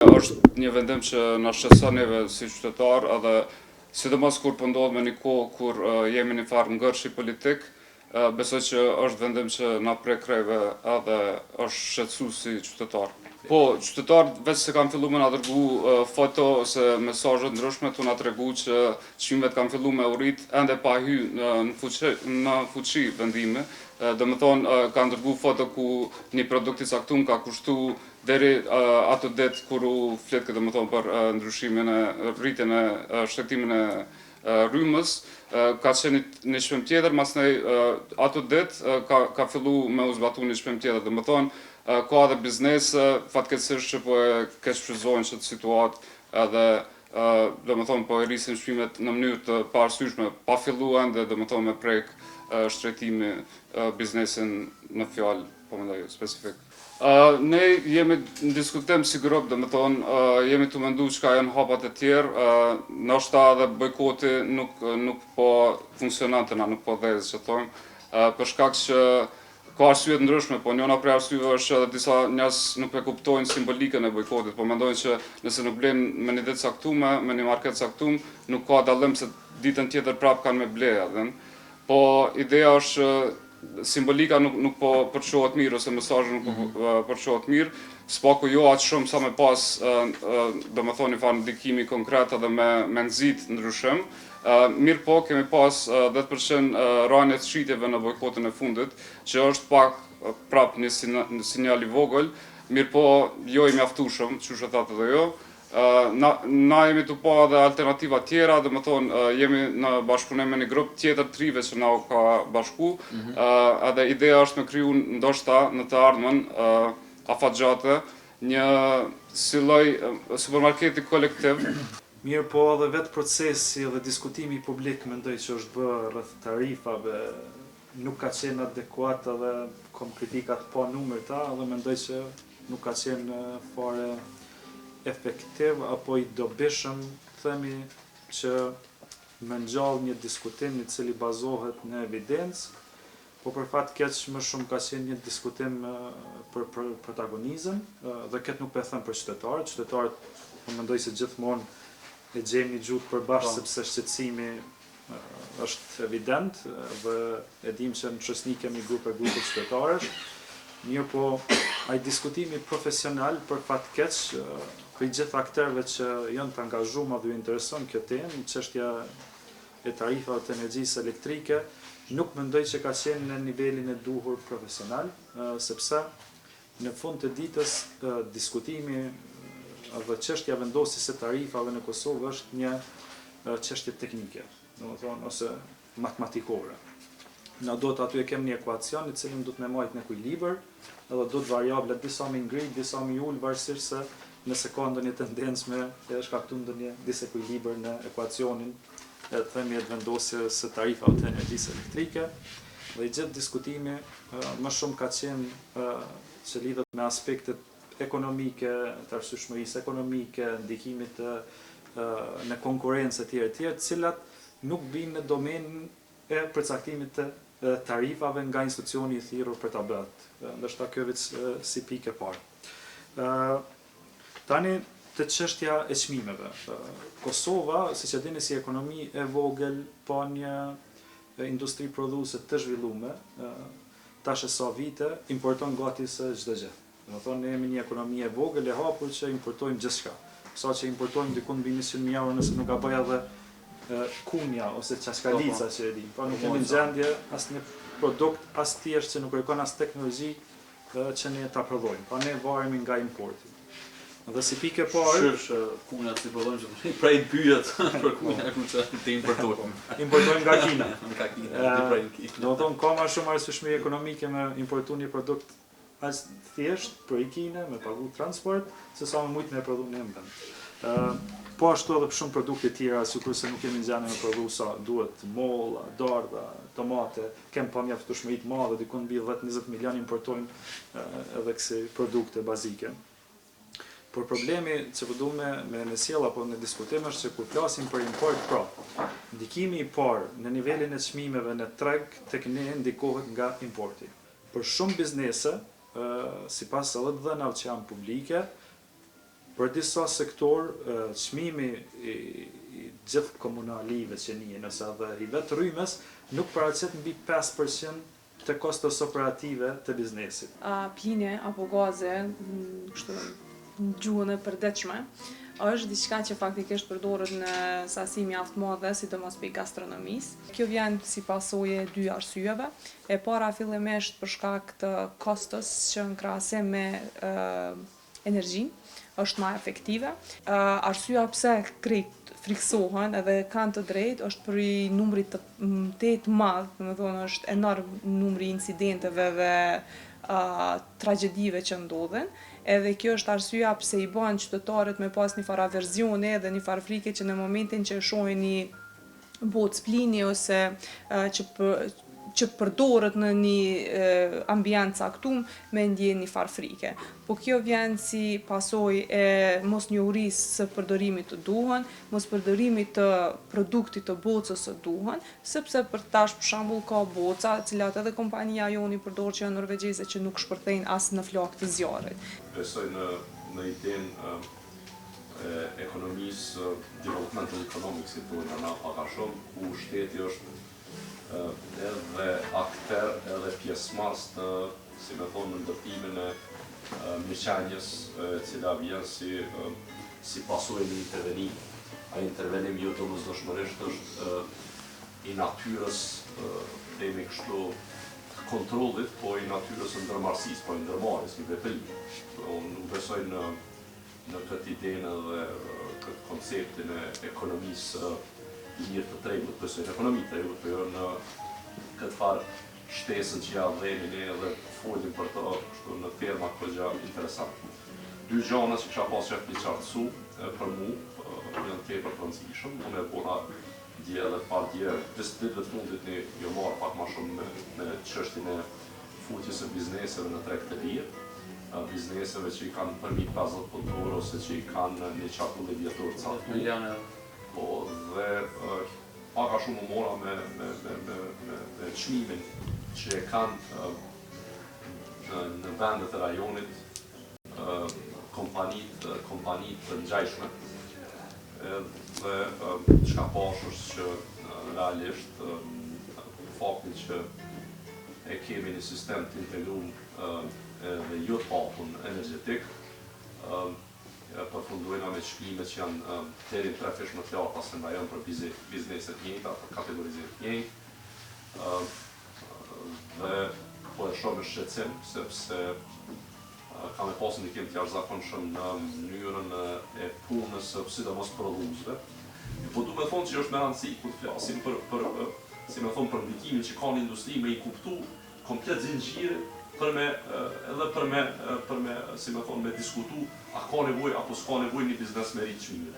Është një vendim që na shqetëson neve si qytetar, edhe sidomos kur po ndodh me një kohë kur jemi në farë ngërshi politik, besoj që është vendim që na prek krejve edhe është shqetësues si qytetar. Po, qytetarët veç se kanë fillu me na dërgu foto ose mesazhe ndryshme tu na tregu që çmimet kanë fillu me u rrit ende pa hyrë në fuqi vendimi. Domethënë kanë dërgu foto ku një produkt i caktuar ka kushtu deri ato ditë kur u flet domethënë për ndryshimin e rritjen e shtettimin e rrymës, ka qenë një çmim tjetër, masnej ato ditë ka fillu me u zbatu një çmim tjetër. Domethënë ka edhe biznese fatkeqësisht që po e keq shfrytëzojnë këtë situatë edhe domethënë po e rrisin çmimet në mënyrë të paarsyeshme, pa filluar ende domethënë me prek shtretimi biznesin në fjalë, po mendoj specifik. Ne jemi në diskutim si grup, domethënë jemi të menduar çka janë hapat e tjerë, ndoshta edhe bojkoti nuk po funksionante na, nuk po dhezë që thonë, për shkak që ka arsye të ndryshme, po njëra prej arsyeve është edhe disa njerëz nuk e kuptojnë simbolikën e bojkotit, po mendojnë që nëse nuk blen me një ditë caktuar, me një market caktuar, nuk ka dallim se ditën tjetër prap kanë me ble atë. Po ideja është simbolika nuk po përçohet mirë ose mesazhi nuk po përçohet mirë, s'paku jo aq shumë sa me pas domethënë një farë ndikimi konkret edhe me nxit ndryshim. Mirë po, kemi pas 10% rënje të shitjeve në bojkotin e fundit, që është pak prap një sinjal i vogël, mirë po jo i mjaftueshëm, çush e thatë edhe jo. Na jemi të pa edhe alternativa tjera, domethënë jemi në bashkëpunim me një grup tjetër trive që na u ka bashku, edhe ideja është me kriju ndoshta në të ardhmen afatgjate një si lloj supermarketi kolektiv. Mirë po edhe vetë procesi dhe diskutimi publik mendoj që është bërë rreth tarifave nuk ka qenë adekuat edhe kom kritikat pa numër ta edhe mendoj që nuk ka qenë fare efektiv apo i dobishëm themi që me ngjall një diskutim i cili bazohet në evidencë, po për fat keq më shumë ka qenë një diskutim për protagonizëm dhe këtë nuk po e them për qytetarët, po mendoj se gjithmonë e gjejmë një gjuhë përbashkë sepse shqetësimi është evident dhe e dim që në shoqëni kemi grupe qytetarësh. Mirë po, ai diskutimi profesional për fat keq për gjithë aktorëve që janë të angazhuar dhe ju intereson kjo temë, çështja e tarifave të energjisë elektrike, nuk mendoj që ka qenë në nivelin e duhur profesional, sepse në fund të ditës diskutimi dhe çështja vendosjes së tarifave në Kosovë është një çështje teknike, domethënë ose matematikore. Na do të aty e kemi një ekuacion i cili do të më marrë në ekuilibër, edhe do të variabla disa më ngrit, disa më ul varësisht se nëse ka ndonjë tendencë me të shkaktuar ndonjë disekuilibër në ekuacionin e themi të vendosjes së tarifave të energjisë elektrike. Dhe i gjithë diskutimi më shumë ka qenë që lidhet me aspektet ekonomike, të arsyeshmërisë ekonomike, ndikimit në konkurrencë etj, cilat nuk bijnë në domenën e përcaktimit të tarifave nga institucioni i thirrur për ta bërë. Ndoshta kjo vetë si pikë e parë. Tani te çështja e çmimeve. Kosova, siç e dini, si ekonomi e vogël, pa një industri prodhuese të zhvilluar, tash e sa vite importon gati se çdo gjë. Domethënë ne jemi një ekonomi e vogël e hapur që importojmë gjithçka. Sa që importojmë diku mbi 100.000 euro nëse nuk ka bëj edhe kunja ose çaskalica që e di. Po nuk kemi gjendje asnjë produkt as thjesht që nuk kërkon as teknologji që ne ta prodhojmë. Po ne varemi nga importi. Dhe si pikë e parë, kunja si prodhojmë që prej pyet për kunja që të importojmë. Importojmë nga Kina. Nga Kina, domethënë ka më shumë arsyeshmëri ekonomike me importuar një produkt as thjesht për i Kine, me pagu transport, se sa më mujtë me prodhu në vend. Po ashtu edhe për shumë produkte tjera, sikur se nuk kemi gjane me prodhu sa duhet molla, dardha, tomate, kem pa mjaftueshmëri të madhe, diku mbi 10-20 milion importojmë edhe kësi produkte bazike. Por problemi që po duam me sjell apo në diskutim është që kur flasim për import, pra, ndikimi i parë në nivelin e çmimeve në treg tek ne ndikohet nga importi. Për shumë biznese, sipas edhe dhënave që janë publike, Për disa sektor, çmimi i gjithë komunalive që njihen ose edhe i vetë rrymes nuk paraqet mbi 5% të kostos operative të biznesit. Pline apo gaze, kështu në gjuhën e përditshme, është diçka që faktikisht përdoret në sasi mjaft madhe, sidomos për gastronomisë. Kjo vjen si pasojë e dy arsyeve. E para fillimisht për shkak të kostos që në krahasim me energjinë është më efektive. Arsyeja pse krejt friksohen edhe kanë të drejtë është për i numrit të madh, domethënë është enorm numri i incidenteve dhe tragjedive që ndodhen, edhe kjo është arsyeja pse i bën qytetarët me pas një farë aversione dhe një farë frike që në momentin që shohin një bocë plini ose që përdoret në një ambient caktuar me ndjen një farë frike. Po kjo vjen si pasojë e mosnjohurisë së përdorimit të duhur, mos përdorimit të produktit të bocës së duhur, sepse për tash për shembull ka boca, të cilat edhe kompania joni përdor që janë norvegjeze që nuk shpërthejnë as në flakë të zjarrit. Besoj në idenë e ekonomisë, developmental economics i thonë në pak a shumë, ku shteti është edhe akter edhe pjesëmarrës të, si me thonë, në ndërtimin e mirëqenjes, cila vjen si pasojë në intervenim. Ai intervenim jo domosdoshmërisht është i natyrës, themi kështu, kontrollit, po i natyrës ndërmarrësisë, po i ndërmarrjes, i veprimit. Unë nuk besoj në këtë idenë dhe këtë konceptin e ekonomisë i mirë të tregut, besoj në ekonomi të tregut, po jo në këtë farë shtesën që ja dhemi ne edhe folim për të kështu në terma këgja interesant. Dy gjana që kisha pas qef për qartësu për mu, janë tepër të rëndësishëm. Unë e bona dje edhe par dje, ditëve të fundit një jo marrë pak ma shumë me çështjen e futjes e bizneseve në treg të lirë, bizneseve që i kanë përmi 50 punëtorë ose që i kanë një qarkull e vjetor të caktuar. Milione. Po, dhe paka shumë u mora me çmimin që e kanë në vendet e rajonit kompanitë të ngjajshme. Dhe çka pash është që realisht fakti që e kemi një sistem të integruar dhe jo të hapur energjetik, përfundojna me çmime që janë deri 3 fish më të larta se nga janë për bizneset njëjta, për kategorizimet njëjtë. Dhe po e shoh me shqetësim sepse kam e pasur ndikim të jashtëzakonshëm në mënyrën e punës sidomos prodhuesve. Po du me thonë që është me rëndësi kur të flasim për ndikimin që ka në industri me i kuptu komplet zinxhirin për me diskutu a ka nevojë apo s'ka nevojë një biznes me rritë çmimet.